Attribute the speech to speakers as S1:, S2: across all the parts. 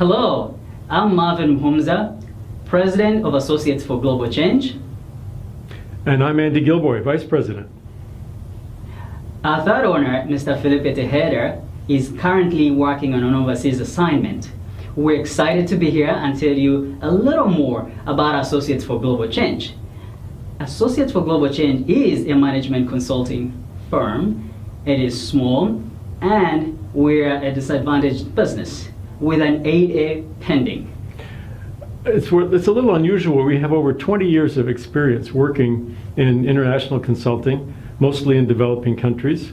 S1: Hello, I'm Marvin Mhumza, President of Associates for Global Change.
S2: And I'm Andy Gilboy, Vice President.
S1: Our third owner, Mr. Felipe Tejeda, is currently working on an overseas assignment. We're excited to be here and tell you a little more about Associates for Global Change. Associates for Global Change is a management consulting firm. It is small, and we're a disadvantaged business with an 8A pending.
S2: It's a little unusual. We have over 20 years of experience working in international consulting, mostly in developing countries.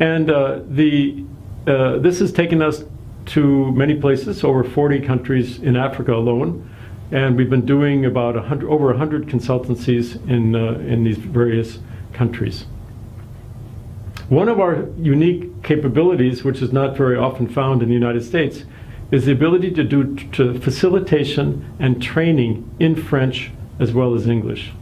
S2: And this has taken us to many places, over 40 countries in Africa alone. And we've been doing about over 100 consultancies in these various countries. One of our unique capabilities, which is not very often found in the United States, is the ability to do facilitation and training in French as well as English.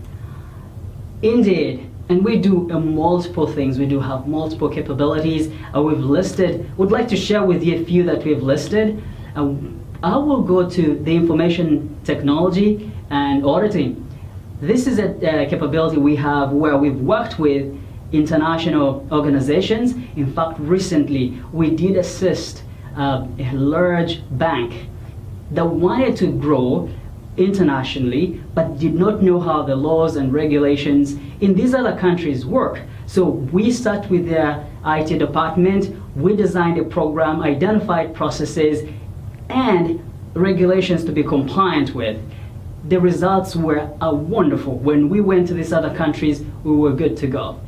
S1: Indeed, and we do multiple things. We do have multiple capabilities. Would like to share with you a few that we've listed. I will go to the information technology and auditing. This is a capability we have where we've worked with international organizations. In fact, recently we did assist a large bank that wanted to grow internationally but did not know how the laws and regulations in these other countries work. So we sat with their IT department, we designed a program, identified processes and regulations to be compliant with. The results were wonderful. When we went to these other countries, we were good to go.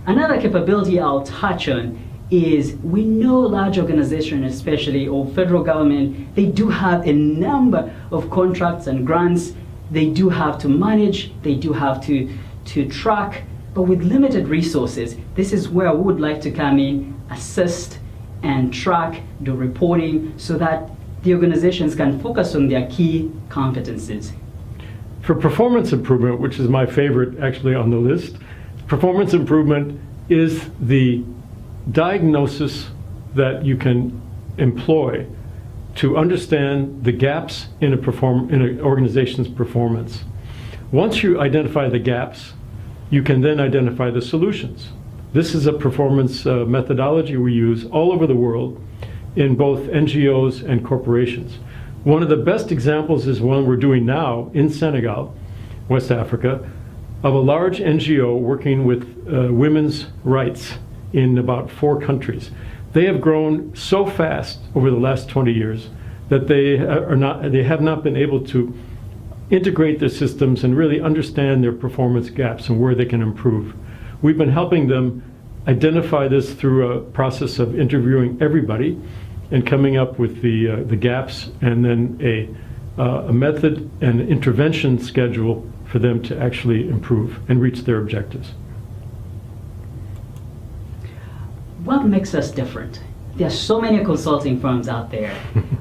S1: Another capability I'll touch on is we know large organizations, especially or federal government, they do have a number of contracts and grants. They do have to manage, they do have to track, but with limited resources, this is where we would like to come in, assist and track the reporting so that the organizations can focus on their key competencies.
S2: For performance improvement, which is my favorite actually on the list, performance improvement is the diagnosis that you can employ to understand the gaps in an organization's performance. Once you identify the gaps, you can then identify the solutions. This is a performance methodology we use all over the world in both NGOs and corporations. One of the best examples is one we're doing now in Senegal, West Africa, of a large NGO working with women's rights in about 4 countries. They have grown so fast over the last 20 years that they have not been able to integrate their systems and really understand their performance gaps and where they can improve. We've been helping them identify this through a process of interviewing everybody and coming up with the gaps and then a method and intervention schedule for them to actually improve and reach their objectives.
S1: What makes us different? There are so many consulting firms out there,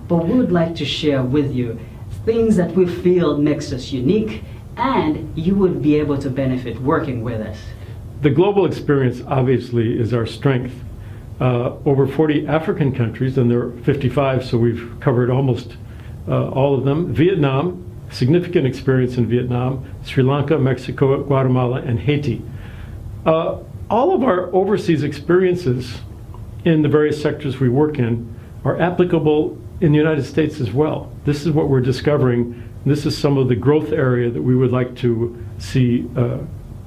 S1: but we would like to share with you things that we feel makes us unique and you would be able to benefit working with us.
S2: The global experience obviously is our strength. Over 40 African countries, and there are 55, so we've covered almost all of them. Vietnam, significant experience in Vietnam, Sri Lanka, Mexico, Guatemala, and Haiti. All of our overseas experiences in the various sectors we work in are applicable in the United States as well. This is what we're discovering. This is some of the growth area that we would like to see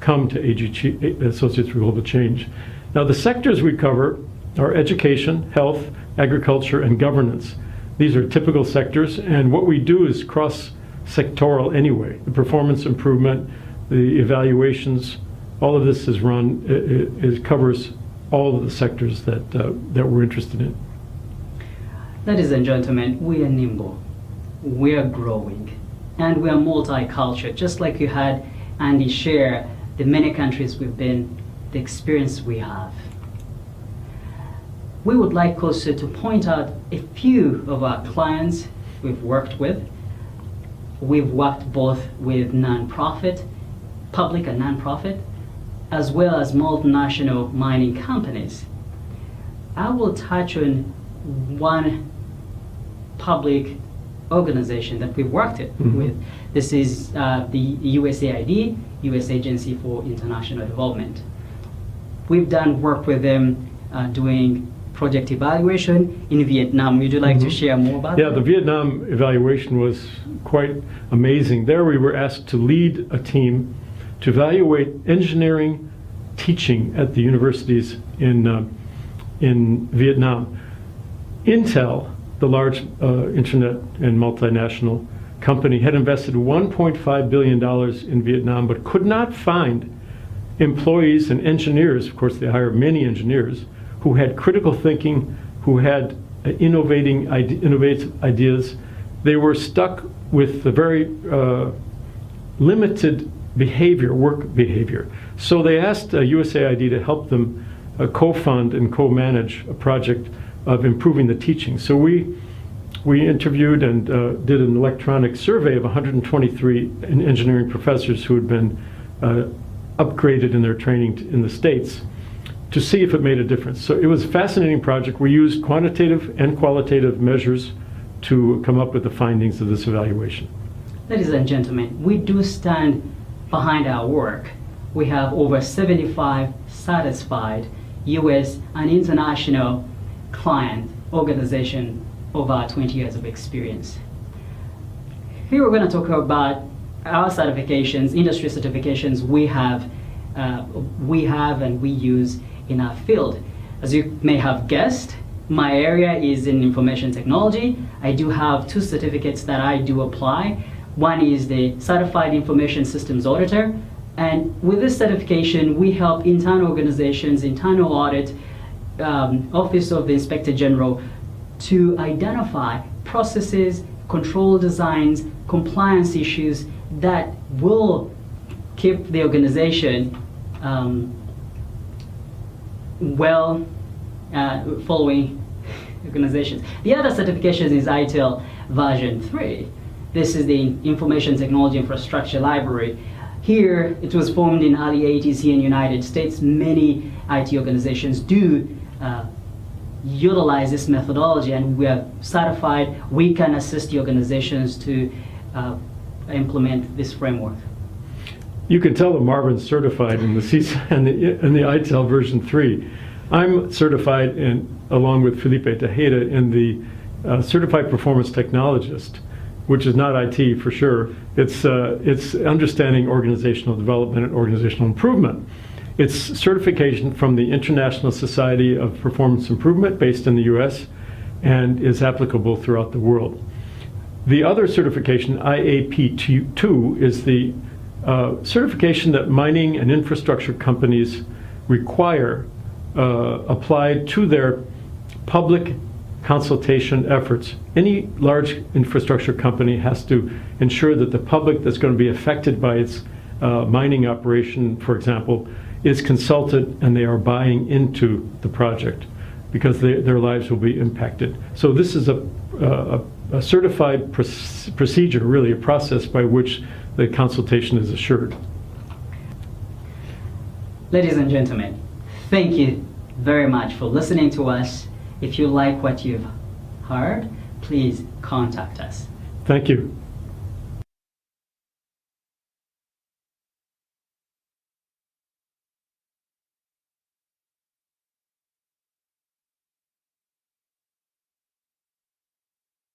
S2: come to AGC, Associates for Global Change. Now, the sectors we cover are education, health, agriculture, and governance. These are typical sectors, and what we do is cross-sectoral anyway. The performance improvement, the evaluations, all of this is it covers all of the sectors that we're interested in.
S1: Ladies and gentlemen, we are nimble, we are growing, and we are multicultural, just like you had Andy share the many countries we've been, the experience we have. We would like also to point out a few of our clients we've worked with. We've worked both with nonprofit, public and nonprofit, as well as multinational mining companies. I will touch on one public organization that we've worked with. This is the USAID, U.S. Agency for International Development. We've done work with them doing project evaluation in Vietnam. Would you like to share more about
S2: Yeah,
S1: that?
S2: the Vietnam evaluation was quite amazing. There we were asked to lead a team to evaluate engineering teaching at the universities in Vietnam. Intel, the large internet and multinational company, had invested $1.5 billion in Vietnam, but could not find employees and engineers, of course they hire many engineers, who had critical thinking, who had innovative ideas. They were stuck with the very limited work behavior. So they asked USAID to help them co-fund and co-manage a project of improving the teaching. So we interviewed and did an electronic survey of 123 engineering professors who had been upgraded in their training in the States to see if it made a difference. So it was a fascinating project. We used quantitative and qualitative measures to come up with the findings of this evaluation.
S1: Ladies and gentlemen, we do stand behind our work. We have over 75 satisfied U.S. and international client organization over 20 years of experience. Here we're going to talk about our certifications, industry certifications we have and we use in our field. As you may have guessed, my area is in information technology. I do have 2 certificates that I do apply. One is the Certified Information Systems Auditor, and with this certification we help internal organizations, internal audit, Office of the Inspector General to identify processes, control designs, compliance issues that will keep the organization following organizations. The other certification is ITIL version 3. This is the Information Technology Infrastructure Library. Here, it was formed in early 80s here in the United States. Many IT organizations do utilize this methodology, and we are certified. We can assist the organizations to implement this framework.
S2: You can tell that Marvin's certified in the CISA and the ITIL version 3. I'm certified along with Felipe Tejeda in the Certified Performance Technologist, which is not IT for sure. It's understanding organizational development and organizational improvement. It's certification from the International Society of Performance Improvement based in the US and is applicable throughout the world. The other certification, IAP2, is the certification that mining and infrastructure companies require applied to their public consultation efforts. Any large infrastructure company has to ensure that the public that's going to be affected by its mining operation, for example, is consulted and they are buying into the project because their lives will be impacted. So this is a certified procedure, really a process by which the consultation is assured.
S1: Ladies and gentlemen, thank you very much for listening to us. If you like what you've heard, please contact us.
S2: Thank you.